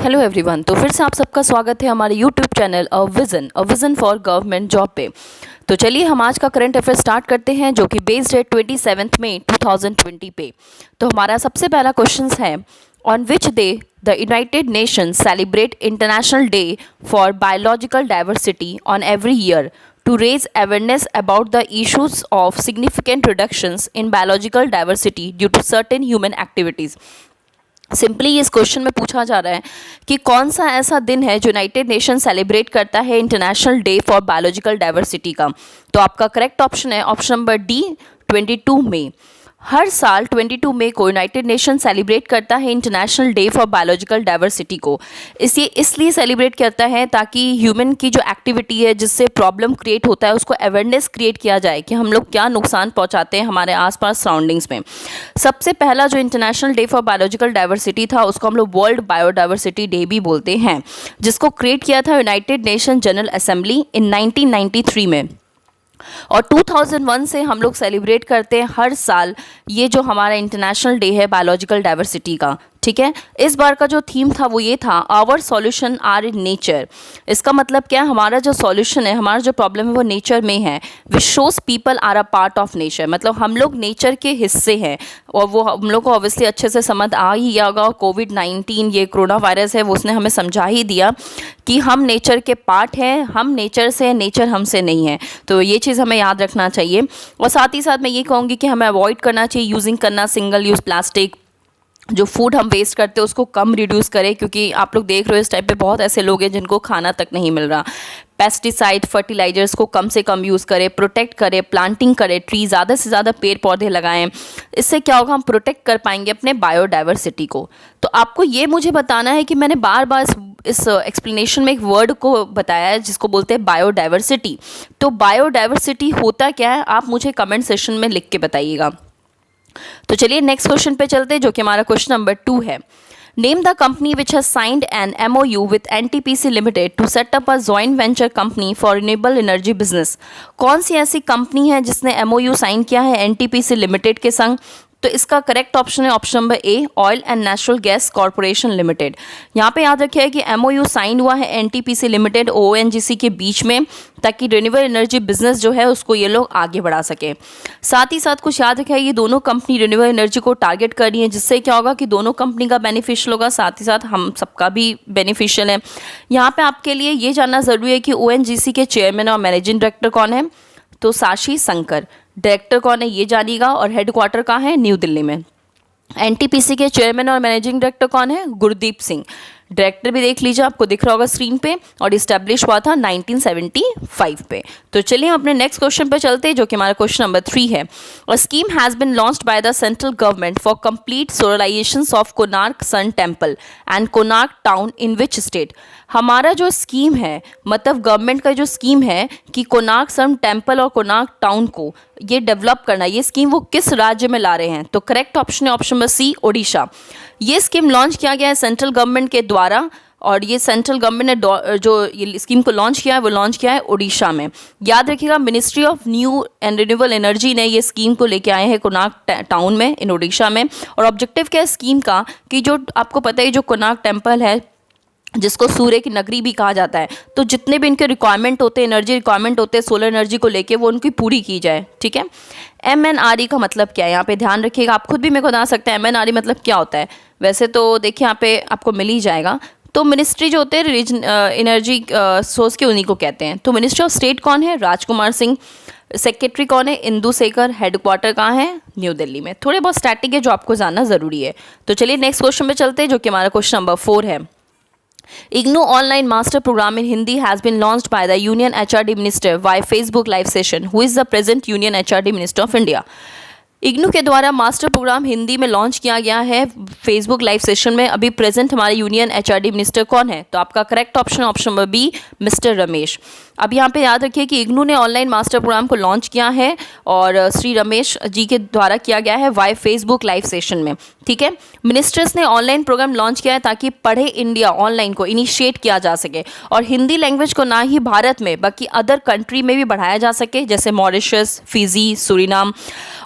Hello everyone. तो फिर से आप सबका स्वागत है हमारे YouTube channel a vision for government job पे। तो चलिए हम आज का करंट अफेयर स्टार्ट करते हैं, जो कि बेस्ड है 27 मई 2020 पे। तो हमारा सबसे पहला क्वेश्चन है, on which day the United Nations celebrate international day for biological diversity on every year to raise awareness about the issues of significant reductions in biological diversity due to certain human activities। Simply इस question में पूछा जा रहा है कि कौन सा ऐसा दिन है जो यूनाइटेड नेशन सेलिब्रेट करता है international day for biological diversity का। तो आपका करेक्ट ऑप्शन है ऑप्शन नंबर डी, 22 मई। हर साल 22 मई को यूनाइटेड नेशन सेलिब्रेट करता है international day for biological diversity को। इसलिए सेलिब्रेट करता है ताकि ह्यूमन की जो एक्टिविटी है जिससे प्रॉब्लम क्रिएट होता है उसको अवेयरनेस क्रिएट किया जाए कि हम लोग क्या नुकसान पहुंचाते हैं हमारे आसपास सराउंडिंग्स में। सबसे पहला जो international day for biological diversity था उसको हम लोग वर्ल्ड बायोडाइवर्सिटी डे भी बोलते हैं, जिसको क्रिएट किया था United nation general assembly in 1993 में। और 2001 से हम लोग सेलिब्रेट करते हैं हर साल ये जो हमारा इंटरनेशनल डे है बायोलॉजिकल डाइवर्सिटी का। ठीक है, इस बार का जो थीम था वो ये था, our solution are in nature. इसका मतलब क्या है, हमारा जो सॉल्यूशन है, हमारा जो प्रॉब्लम है वो नेचर में है। Which shows people are a part of nature, मतलब हम लोग नेचर के हिस्से हैं। और वो हम लोग को ऑब्वियसली अच्छे से समझ आ ही गया होगा, कोविड-19 ये कोरोना वायरस है वो उसने हमें समझा ही दिया कि हम नेचर के पार्ट हैं, हम नेचर से हैं, नेचर हमसे नहीं है। तो ये चीज़ हमें याद रखना चाहिए। और साथ ही साथ मैं ये कहूँगी कि हमें अवॉइड करना चाहिए यूजिंग करना सिंगल यूज़ प्लास्टिक। जो फूड हम वेस्ट करते हैं उसको कम रिड्यूस करें, क्योंकि आप लोग देख रहे हो इस टाइम पे बहुत ऐसे लोग हैं जिनको खाना तक नहीं मिल रहा। पेस्टिसाइड फर्टिलाइजर्स को कम से कम यूज़ करें, प्रोटेक्ट करें, प्लांटिंग करें, ट्री ज़्यादा से ज़्यादा पेड़ पौधे लगाएं। इससे क्या होगा, हम प्रोटेक्ट कर पाएंगे अपने बायोडाइवर्सिटी को। तो आपको ये मुझे बताना है कि मैंने बार बार इस एक्सप्लेनेशन में एक वर्ड को बताया है जिसको बोलते हैं बायोडाइवर्सिटी। तो बायोडाइवर्सिटी होता क्या है आप मुझे कमेंट सेशन में लिख के बताइएगा। तो चलिए नेक्स्ट क्वेश्चन पे चलते हैं, जो कि हमारा क्वेश्चन नंबर 2 है। Name the company which has signed an MOU with NTPC limited to set up a joint venture company for renewable energy business. कौन सी ऐसी कंपनी है जिसने MOU साइन किया है NTPC लिमिटेड के संग? तो इसका करेक्ट ऑप्शन है option number A, oil and natural gas corporation limited. यहाँ पे याद रखिए कि MOU साइन हुआ है NTPC लिमिटेड ONGC के बीच में, ताकि रिन्यूएबल एनर्जी बिजनेस जो है उसको ये लोग आगे बढ़ा सके। साथ ही साथ कुछ याद रखिए, ये दोनों कंपनी रिन्यूएबल एनर्जी को टारगेट कर रही है, जिससे क्या होगा कि दोनों कंपनी का बेनिफिशियल होगा, साथ ही साथ हम सबका भी बेनिफिशियल है। यहाँ पे आपके लिए ये जानना ज़रूरी है कि ONGC के चेयरमैन और मैनेजिंग डायरेक्टर कौन है। तो साशी शंकर डायरेक्टर कौन है ये जानिएगा, और हेडक्वार्टर कहाँ है, न्यू दिल्ली में। NTPC के चेयरमैन और मैनेजिंग डायरेक्टर कौन है, गुरदीप सिंह। डायरेक्टर भी देख लीजिए, आपको दिख रहा होगा स्क्रीन पे, और इस्टेब्लिश हुआ था 1975 पे। तो चलिए हम अपने नेक्स्ट क्वेश्चन पे चलते हैं, जो कि हमारा क्वेश्चन नंबर 3 है। A scheme has been launched by the central government for complete solarisation of Konark sun temple and Konark town in which state. हमारा जो स्कीम है, मतलब गवर्नमेंट का जो स्कीम है कि कोणार्क सन टेम्पल और कोणार्क टाउन को ये डेवलप करना, ये स्कीम वो किस राज्य में ला रहे हैं? तो करेक्ट ऑप्शन है ऑप्शन नंबर सी, ओडिशा। ये स्कीम लॉन्च किया गया है सेंट्रल गवर्नमेंट के द्वारा, और ये सेंट्रल गवर्नमेंट ने जो ये स्कीम को लॉन्च किया है वो लॉन्च किया है उड़ीसा में। याद रखिएगा, ministry of new and renewable energy ने ये स्कीम को लेके आए हैं कोणार्क टाउन में इन उड़ीसा में। और ऑब्जेक्टिव क्या है स्कीम का कि जो आपको पता है जो कोणार्क टेम्पल है जिसको सूर्य की नगरी भी कहा जाता है, तो जितने भी इनके रिक्वायरमेंट होते हैं, एनर्जी रिक्वायरमेंट होते हैं सोलर एनर्जी को लेके, वो उनकी पूरी की जाए। ठीक है, MNRE का मतलब क्या है यहाँ पे ध्यान रखिएगा, आप खुद भी मेरे को बता सकते हैं MNRE मतलब क्या होता है। वैसे तो देखिए यहाँ पे आपको मिल ही जाएगा। तो मिनिस्ट्री जो होते हैं एनर्जी सोर्स के, उन्हीं को कहते हैं। तो मिनिस्ट्री ऑफ स्टेट कौन है, राजकुमार सिंह। सेक्रेटरी कौन है, इंदु शेखर। हेडक्वार्टर कहाँ है, न्यू दिल्ली में। थोड़े बहुत स्टैटिक है जो आपको जानना ज़रूरी है। तो चलिए नेक्स्ट क्वेश्चन पे चलते हैं, जो कि हमारा क्वेश्चन नंबर 4 है। IGNOU online master program in Hindi has been launched by the Union HRD Minister via Facebook live session. Who is the present Union HRD Minister of India? IGNOU के द्वारा master programme Hindi में launch किया गया है Facebook live session में। अभी present हमारे union HRD minister कौन है? तो आपका correct option option number B, mister Ramesh. अब यहाँ पे याद रखिए कि IGNOU ने ऑनलाइन मास्टर प्रोग्राम को लॉन्च किया है, और श्री रमेश जी के द्वारा किया गया है वाई फेसबुक लाइव सेशन में। ठीक है, मिनिस्टर्स ने ऑनलाइन प्रोग्राम लॉन्च किया है ताकि पढ़े इंडिया ऑनलाइन को इनिशिएट किया जा सके, और हिंदी लैंग्वेज को ना ही भारत में बल्कि अदर कंट्री में भी बढ़ाया जा सके, जैसे मॉरिशस, फिजी, सूरीनाम।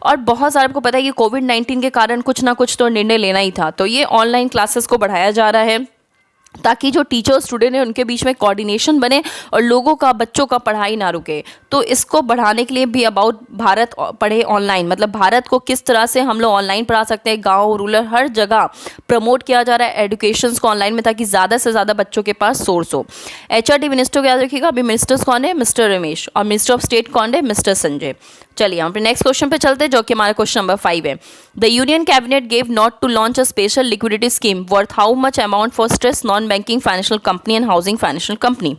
और बहुत सारे आपको पता है कि कोविड-19 के कारण कुछ ना कुछ तो निर्णय लेना ही था, तो ये ऑनलाइन क्लासेस को बढ़ाया जा रहा है। ताकि जो टीचर स्टूडेंट है उनके बीच में कोऑर्डिनेशन बने और लोगों का, बच्चों का पढ़ाई ना रुके। तो इसको बढ़ाने के लिए भी अबाउट भारत पढ़े ऑनलाइन, मतलब भारत को किस तरह से हम लोग ऑनलाइन पढ़ा सकते हैं, गांव रूरल हर जगह प्रमोट किया जा रहा है एजुकेशन को ऑनलाइन में, ताकि ज़्यादा से ज़्यादा बच्चों के पास सोर्स हो। एचआरडी मिनिस्टर को याद रखिएगा। अभी मिनिस्टर्स कौन है? मिस्टर रमेश। और मिनिस्टर ऑफ स्टेट कौन है? मिस्टर संजय। चलिए हम नेक्स्ट क्वेश्चन पे चलते हैं, जो कि हमारा क्वेश्चन नंबर 5 है। The union cabinet gave not to launch a special liquidity scheme worth how much amount for stress non banking financial company and housing financial company.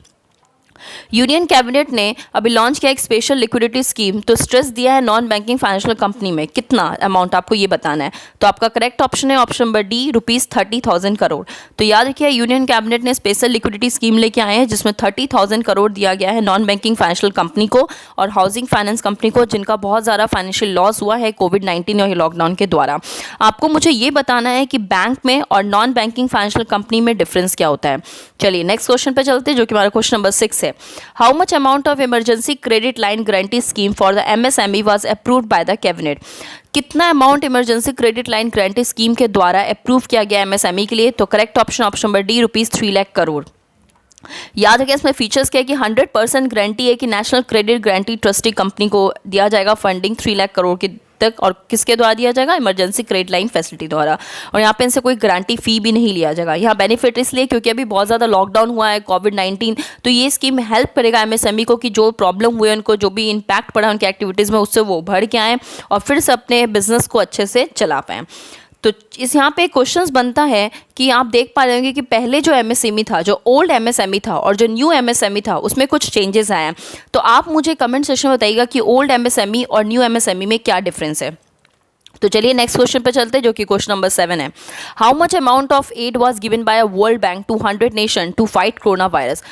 Union cabinet ने अभी launch किया एक स्पेशल लिक्विडिटी स्कीम, तो stress दिया है non banking financial company में। कितना amount आपको ये बताना है। तो आपका करेक्ट ऑप्शन है ऑप्शन नंबर डी, ₹30,000 करोड़। तो याद रखिए यूनियन कैबिनेट ने स्पेशल लिक्विडिटी स्कीम लेके आए हैं जिसमें 30,000 करोड़ दिया गया है नॉन बैंकिंग फाइनेंशियल कंपनी को और हाउसिंग फाइनेंस कंपनी को, जिनका बहुत ज़्यादा फाइनेंशियल लॉस हुआ है कोविड-19 और लॉकडाउन के द्वारा। आपको मुझे ये बताना है कि बैंक में और नॉन बैंकिंग फाइनेंशियल कंपनी में डिफरेंस क्या होता है। चलिए नेक्स्ट क्वेश्चन पे चलते हैं, जो कि हमारा क्वेश्चन नंबर 6 है। How much amount of emergency credit line guarantee scheme for the MSME was approved by the cabinet? कितना amount emergency credit line guarantee scheme के द्वारा अप्रूव किया गया एमएसएमई के लिए? तो correct option option number D, ₹3 lakh crore. याद रखें इसमें फीचर्स क्या है कि 100% गारंटी है कि national credit guarantee trustee company को दिया जाएगा फंडिंग 3 लाख करोड़ की तक, और किसके द्वारा दिया जाएगा? इमरजेंसी क्रेडिट लाइन फैसिलिटी द्वारा। और यहाँ पे इनसे कोई गारंटी फी भी नहीं लिया जाएगा। यहाँ बेनिफिट इसलिए क्योंकि अभी बहुत ज़्यादा लॉकडाउन हुआ है कोविड-19, तो ये स्कीम हेल्प करेगा एमएसएमई को कि जो प्रॉब्लम हुए, उनको जो भी इम्पैक्ट पड़ा उनकी एक्टिविटीज़ में, उससे वो उभर के आएँ और फिर से अपने बिजनेस को अच्छे से चला पाएँ। तो इस यहाँ पे क्वेश्चंस बनता है कि आप देख पा रहे होंगे कि पहले जो एमएसएमई था, जो ओल्ड एमएसएमई था और जो न्यू एमएसएमई था, उसमें कुछ चेंजेस आए हैं। तो आप मुझे कमेंट सेक्शन में बताइएगा कि ओल्ड एमएसएमई और न्यू एमएसएमई में क्या डिफरेंस है। तो चलिए नेक्स्ट क्वेश्चन पे चलते हैं, जो कि क्वेश्चन नंबर 7 है। How much amount of aid was given by a World Bank to 100 nation to fight coronavirus?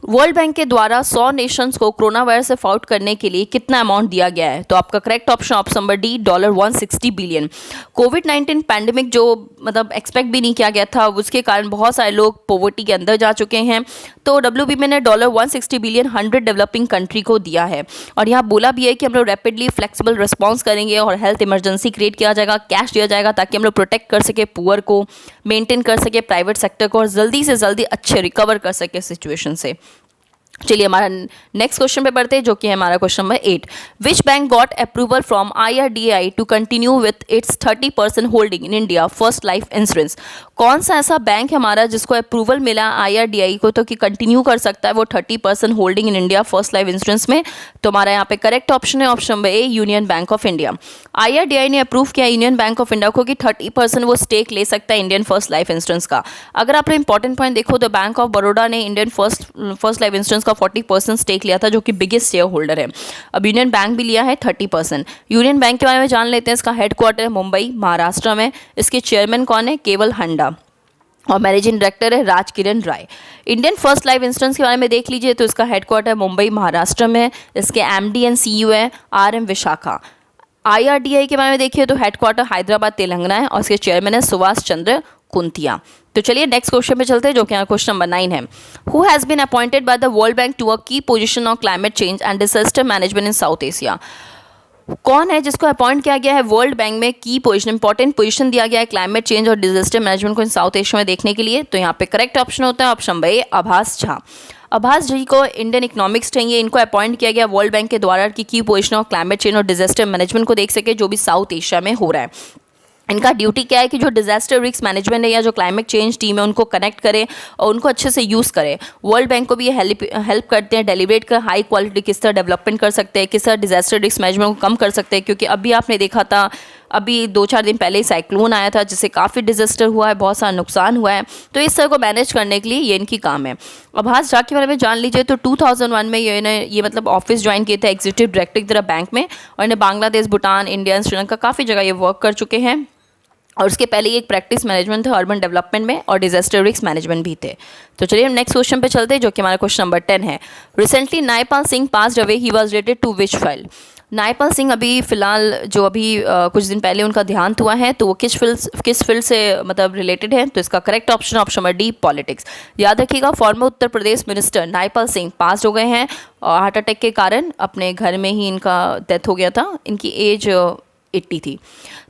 World Bank के द्वारा 100 नेशंस को कोरोना वायरस से फाइट करने के लिए कितना अमाउंट दिया गया है? तो आपका correct option option number D, $160 billion. COVID pandemic जो मतलब एक्सपेक्ट भी नहीं किया गया था, उसके कारण बहुत सारे लोग पॉवर्टी के अंदर जा चुके हैं। तो डब्ल्यूबीपी ने $160 बिलियन 100 डेवलपिंग कंट्री को दिया है। और यहाँ बोला भी है कि हम लोग रैपिडली फ्लेक्सिबल रिस्पॉन्स करेंगे और हेल्थ इमरजेंसी क्रिएट किया जाएगा, कैश दिया जाएगा ताकि हम लोग प्रोटेक्ट कर सके पुअर को, मेंटेन कर सके प्राइवेट सेक्टर को और जल्दी से जल्दी अच्छे रिकवर कर सके सिचुएशन से। चलिए हमारा नेक्स्ट क्वेश्चन पे बढ़ते हैं, जो कि है हमारा question number 8। Which bank got approval from IRDAI to continue with its 30% holding in India first life insurance? कौन सा ऐसा बैंक है हमारा जिसको अप्रूवल मिला IRDAI को तो कि कंटिन्यू कर सकता है वो 30% holding in India first life insurance में? तो हमारा यहाँ पे करेक्ट ऑप्शन है option number A, union bank of India. IRDAI ने अप्रूव किया यूनियन बैंक ऑफ इंडिया को कि 30% वो स्टेक ले सकता है इंडियन फर्स्ट लाइफ इंश्योरेंस का। अगर आप इंपॉर्टेंट पॉइंट देखो तो बैंक ऑफ बड़ौदा ने इंडियन फर्स्ट लाइफ इंश्योरेंस का 40% स्टेक लिया था, जो कि बिगेस्ट शेयर होल्डर है। अब यूनियन बैंक भी लिया है 30%। यूनियन बैंक के बारे में जान लेते हैं। इसका हेडक्वार्टर है मुंबई महाराष्ट्र में। इसके चेयरमैन कौन है? केवल हंडा। और मैनेजिंग डायरेक्टर है राज किरण राय। इंडियन फर्स्ट लाइफ इंश्योरेंस के बारे में देख लीजिए तो इसका हेडक्वार्टर मुंबई महाराष्ट्र में। इसके MD एंड CEO है RM विशाखा। IRDAI के बारे में देखिए तो हेडक्वार्टर हैदराबाद तेलंगाना है और इसके चेयरमैन है सुभाष चंद्र कुंतिया। तो चलिए नेक्स्ट क्वेश्चन पे चलते हैं, जो कि क्वेश्चन नंबर 9 है। Who has been appointed by the World Bank to a key position on climate change and disaster management in South Asia? कौन है जिसको अपॉइंट किया गया है वर्ल्ड बैंक में की पोजीशन, इंपॉर्टेंट पोजीशन दिया गया है क्लाइमेट चेंज और डिजास्टर मैनेजमेंट को इन साउथ एशिया में देखने के लिए? तो यहाँ पे करेक्ट ऑप्शन होता है ऑप्शन नंबर ए, आभास झा। आभास जी को इंडियन इकोनॉमिक्स चाहिए, इनको अपॉइंट किया गया वर्ल्ड बैंक के द्वारा की पोजीशन ऑफ क्लाइमेट चेंज और डिजास्टर मैनेजमेंट को देख सके जो भी साउथ एशिया में हो रहा है। इनका ड्यूटी क्या है कि जो डिजास्टर रिस्क मैनेजमेंट है या जो क्लाइमेट चेंज टीम है उनको कनेक्ट करें और उनको अच्छे से यूज़ करें। वर्ल्ड बैंक को भी ये हेल्प करते हैं डेलिब्रेट कर हाई क्वालिटी किस तरह डेवलपमेंट कर सकते हैं, किस तरह डिजास्टर रिस्क मैनेजमेंट को कम कर सकते हैं। क्योंकि अभी आपने देखा था, अभी 2-4 दिन पहले ही साइक्लोन आया था जिससे काफ़ी डिजास्टर हुआ है, बहुत सारा नुकसान हुआ है। तो इस तरह को मैनेज करने के लिए ये इनकी काम है। आभास झा के बारे में जान लीजिए तो 2001 में ये मतलब ऑफिस ज्वाइन किए थे एग्जीक्यूटिव डायरेक्टर की तरह बैंक में, और इन्हें बांग्लादेश, भूटान, इंडिया, श्रीलंका काफ़ी जगह ये वर्क कर चुके हैं। और उसके पहले एक प्रैक्टिस मैनेजमेंट थे अर्बन डेवलपमेंट में और डिजास्टर रिस्क मैनेजमेंट भी थे। तो चलिए हम नेक्स्ट क्वेश्चन पे चलते हैं, जो कि हमारा क्वेश्चन नंबर 10 है। Recently Naipal Singh passed away, he was related to which file? Naipal Singh अभी फिलहाल जो कुछ दिन पहले उनका देहांत हुआ है, तो वो किस फील्ड से मतलब रिलेटेड है? तो इसका correct option option number D, politics. याद रखिएगा फॉर्मर उत्तर प्रदेश मिनिस्टर नायपाल सिंह पास हो गए हैं और हार्ट अटैक के कारण अपने घर में ही इनका डेथ हो गया था। इनकी एज 80 थी।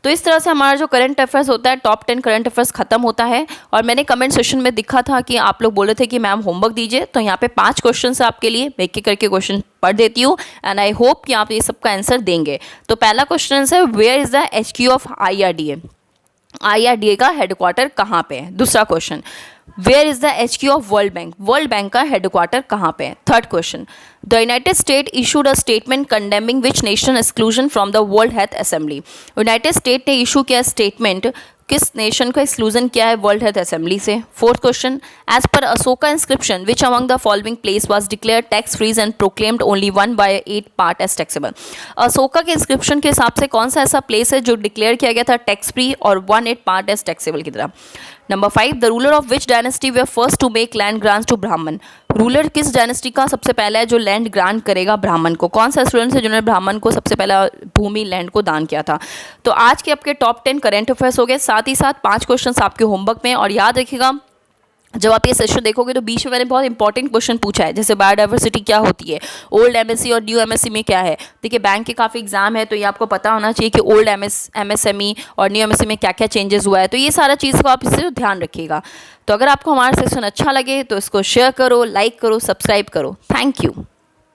तो इस तरह से हमारा जो करंट अफेयर्स होता है, टॉप 10 करंट अफेयर्स खत्म होता है। और मैंने कमेंट सेशन में दिखा था कि आप लोग बोले थे कि मैम होमवर्क दीजिए, तो यहाँ पे 5 क्वेश्चन है आपके लिए, मैं एक करके क्वेश्चन पढ़ देती हूँ एंड आई होप कि आप ये सबका आंसर देंगे। तो पहला क्वेश्चन है, where is the HQ of IRDA? IRDA का हेडक्वार्टर कहाँ पे है? दूसरा question, where is the HQ of world bank? World bank का हेडक्वार्टर कहाँ पे है? Third question, the united state issued a statement condemning which nation exclusion from the world health assembly? United state ने issue किया statement, किस nation का exclusion किया है वर्ल्ड हेल्थ असेंबली से? Fourth question, as per Ashoka inscription which among the following place was declare tax free and proclaimed only 1/8 part as taxable? Ashoka के inscription के हिसाब से कौन सा ऐसा प्लेस है जो डिक्लेयर किया गया था टैक्स फ्री और 1/8 पार्ट एज टैक्सेबल की तरह? Number 5, the ruler of which dynasty were first to make land grants to Brahmin? Ruler किस डायनेस्टी का सबसे पहला है जो लैंड ग्रांट करेगा ब्राह्मण को? कौन सा स्टूडेंट है जिन्होंने ब्राह्मण को सबसे पहला भूमि लैंड को दान किया था? तो आज के आपके टॉप 10 करंट अफेयर्स हो गए, साथ ही साथ 5 क्वेश्चन आपके होमवर्क में। और याद रखिएगा, जब आप ये सेशन देखोगे तो बीच में मैंने बहुत इंपॉर्टेंट क्वेश्चन पूछा है, जैसे बायोडाइवर्सिटी क्या होती है, ओल्ड MSc और न्यू MSc में क्या है। देखिए बैंक के काफ़ी एग्जाम है, तो ये आपको पता होना चाहिए कि ओल्ड MSME और न्यू MSc में क्या क्या चेंजेस हुआ है। तो ये सारा चीज़ को आप इससे ध्यान रखिएगा। तो अगर आपको हमारा सेशन अच्छा लगे तो इसको शेयर करो, लाइक करो, सब्सक्राइब करो। Thank you.